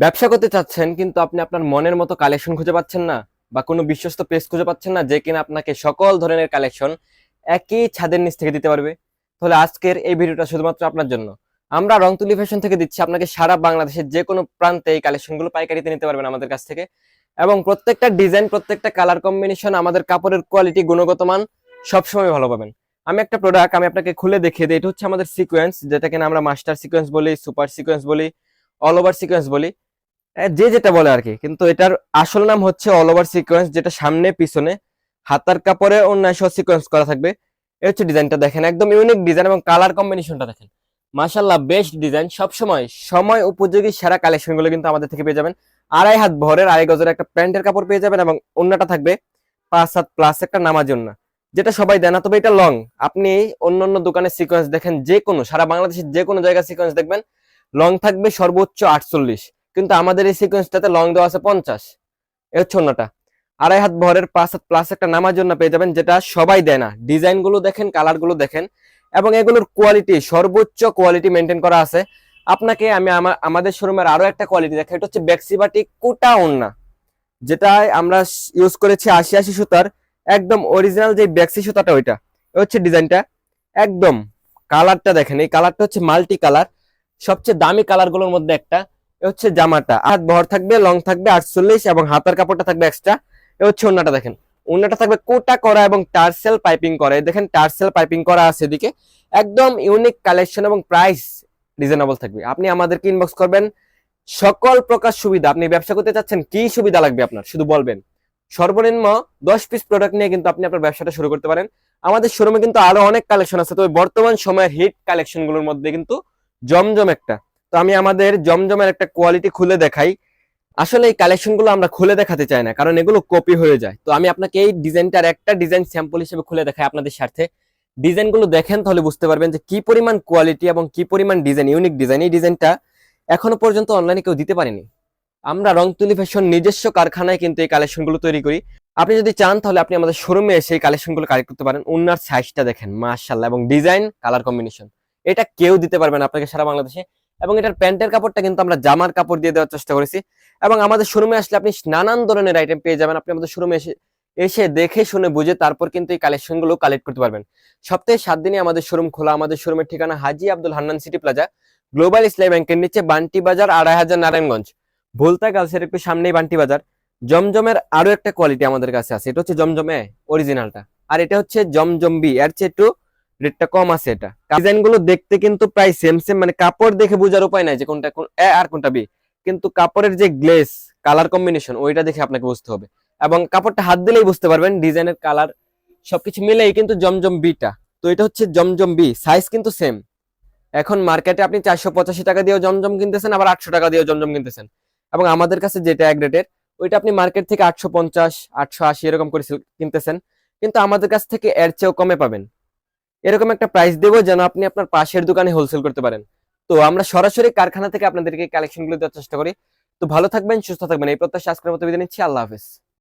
ব্যবসা করতে চাচ্ছেন কিন্তু আপনি আপনার মনের মতো কালেকশন খুঁজে পাচ্ছেন না, বা কোনো বিশ্বস্ত পেজ খুঁজে পাচ্ছেন না যে কিনা আপনাকে সকল ধরনের কালেকশন একই ছাদের নিচ থেকে দিতে পারবে, তাহলে আজকের এই ভিডিওটা শুধুমাত্র আপনার জন্য। আমরা রংতুলি ফ্যাশন থেকে দিচ্ছি আপনাকে সারা বাংলাদেশের যে কোনো প্রান্তে এই কালেকশনগুলো পাইকারিতে নিতে পারবেন আমাদের কাছ থেকে। এবং প্রত্যেকটা ডিজাইন, প্রত্যেকটা কালার কম্বিনেশন, আমাদের কাপড়ের কোয়ালিটি, গুণগত মান সবসময় ভালো পাবেন। আমি একটা প্রোডাক্ট আমি আপনাকে খুলে দেখিয়ে দিই। এটা হচ্ছে আমাদের সিকোয়েন্স, যেটা কিনা আমরা মাস্টার সিকোয়েন্স বলি, সুপার সিকোয়েন্স বলি, অল ওভার সিকোয়েন্স বলি, যে যেটা বলে আর কি। কিন্তু এটার আসল নাম হচ্ছে অল ওভার সিকোয়েন্স, যেটা সামনে পিছনে হাতার কাপড়ে অন্যান্য সিকোয়েন্স করা থাকবে। এই হচ্ছে ডিজাইনটা, দেখেন একদম ইউনিক ডিজাইন এবং কালার কম্বিনেশনটা দেখেন, মাশাআল্লাহ বেস্ট ডিজাইন। সব সময় সময় উপযোগী সেরা কালেকশন গুলো কিন্তু আমাদের থেকে পেয়ে যাবেন। 2.5 হাত ভরের 2.5 গজের একটা প্যান্টের কাপড় পেয়ে যাবেন, এবং অন্যটা থাকবে 5 হাত প্লাস একটা নামার জন্য, যেটা সবাই দেয় না, তবে এটা লং। আপনি অন্য অন্য দোকানের সিকোয়েন্স দেখেন, যে কোনো সারা বাংলাদেশের যে কোনো জায়গায় সিকোয়েন্স দেখবেন লং থাকবে সর্বোচ্চ 48, কিন্তু আমাদের এই সিকোয়েন্সটাতে লং দেওয়া আছে 50। এ হচ্ছে অন্যটা 2.5 হাত ভরের 5 হাত প্লাস একটা নামার জন্য পেয়ে যাবেন, যেটা সবাই দেয় না। ডিজাইন গুলো দেখেন, কালার গুলো দেখেন, এবং এগুলোর কোয়ালিটি সর্বোচ্চ কোয়ালিটি মেনটেন করা আছে। আপনাকে আমি আমাদের শোরুমের আরো একটা কোয়ালিটি দেখাই। এটা হচ্ছে বেক্সিবাটি কোটা ওন্না, যেটা আমরা ইউজ করেছি 80 সুতার, একদম অরিজিনাল যে বেক্সি সুতাটা ওইটা। এ হচ্ছে ডিজাইনটা, একদম কালারটা দেখেন, এই কালারটা হচ্ছে মাল্টি কালার, সবচেয়ে দামি কালার গুলোর মধ্যে একটা। এ হচ্ছে জামাটা, হাত বহর থাকবে, লং থাকবে 48, এবং হাতার কাপড়টা থাকবে এক্সট্রা। এ হচ্ছে ওন্নাটা, দেখেন ওন্নাটা থাকবে কোটা করা এবং টার্সেল পাইপিং করা। দেখেন টার্সেল পাইপিং করা আছে এদিকে। একদম ইউনিক কালেকশন এবং প্রাইস রিজনেবল থাকবে। আপনি আমাদেরকে ইনবক্স করবেন, সকল প্রকার সুবিধা। আপনি ব্যবসা করতে চাচ্ছেন, কি সুবিধা লাগবে আপনার শুধু বলবেন। সর্বনিম্ন 10 পিস প্রোডাক্ট নিয়ে কিন্তু আপনি আপনার ব্যবসাটা শুরু করতে পারেন। আমাদের শোরুমে কিন্তু আরো অনেক কালেকশন আছে, তবে বর্তমান সময়ের হিট কালেকশন গুলোর মধ্যে কিন্তু জমজম একটা। তো আমি আমাদের জমজমের একটা কোয়ালিটি খুলে দেখাই। আসলে এই কালেকশন গুলো আমরা খুলে দেখাতে চাই না, কারণ এগুলো কপি হয়ে যায়। তো আমি আপনাকে এই ডিজাইনটার একটা ডিজাইন স্যাম্পল হিসেবে খুলে দেখাই আপনাদের স্বার্থে। ডিজাইন গুলো দেখেন, তাহলে বুঝতে পারবেন যে কি পরিমাণ কোয়ালিটি এবং কি পরিমাণ ডিজাইন, ইউনিক ডিজাইন। এই ডিজাইনটা এখনো পর্যন্ত অনলাইনে কেউ দিতে পারেনি। আমরা রংতুলি ফ্যাশন নিজস্ব কারখানায় কিন্তু এই কালেকশন গুলো তৈরি করি। আপনি যদি চান তাহলে আপনি আমাদের শোরুমে এসে এই কালেকশন গুলো কালেক্ট করতে পারেন। ওনার সাইজটা দেখেন মাশাআল্লাহ, এবং ডিজাইন কালার কম্বিনেশন এটা কেউ দিতে পারবে না আপনাকে সারা বাংলাদেশে। এবং এটার প্যান্টের কাপড়টা কিন্তু আমরা জামার কাপড় দিয়ে দেওয়ার চেষ্টা করেছি। এবং আমাদের শোরুমে আসলে আপনি নানান ধরনের আইটেম পেয়ে যাবেন। আপনি আমাদের শোরুমে এসে এসে দেখে শুনে বুঝে তারপর কিন্তু এই কালেকশন গুলো কালেক্ট করতে পারবেন। সপ্তাহে 7 দিনই আমাদের শোরুম খোলা। আমাদের শোরুমের ঠিকানা Haji Abdul Hannan City Plaza, Global Islami ব্যাংকের নিচে, বান্টি বাজার, 2.5 নারায়ণগঞ্জ। ভুলতা গার্লসের একটু সামনেই বান্টি বাজার। জমজমের আরো একটা কোয়ালিটি আমাদের কাছে আছে, এটা হচ্ছে জমজম এ অরিজিনালটা, আর এটা হচ্ছে জমজম বি, এর চেয়ে একটু রেটটা কম আছে। এটা ডিজাইন গুলো দেখতে কিন্তু প্রায় সেম সেম, মানে কাপড় দেখে বোঝার উপায় নাই যে কোনটা কোন এ আর কোনটা বি, কিন্তু কাপড়ের যে গ্লেজ কালার কম্বিনেশন ওইটা দেখে আপনাকে বুঝতে হবে, এবং কাপড়টা হাত দিলেই বুঝতে পারবেন ডিজাইনের কালার সবকিছু মিলেই কিন্তু জমজম বিটা। তো এটা হচ্ছে জমজম বি, সাইজ কিন্তু সেম। এখন মার্কেটে আপনি 485 টাকা দিয়েও জমজম কিনতেছেন, আবার 800 টাকা দিয়েও জমজম কিনতেছেন, এবং আমাদের কাছে যেটা এক রেটের ওইটা আপনি মার্কেট থেকে 850 880 এরকম করে কিনতেছেন, কিন্তু আমাদের কাছ থেকে এর চেয়েও কমে পাবেন। এরকম একটা প্রাইস দেবো যেন আপনি আপনার পাশের দোকানে হোলসেল করতে পারেন। তো আমরা সরাসরি কারখানা থেকে আপনাদেরকে কালেকশন গুলো দেওয়ার চেষ্টা করি। তো ভালো থাকবেন, সুস্থ থাকবেন, এই প্রত্যাশা আজকের মতো বিদায় নিচ্ছি। আল্লাহ হাফেজ।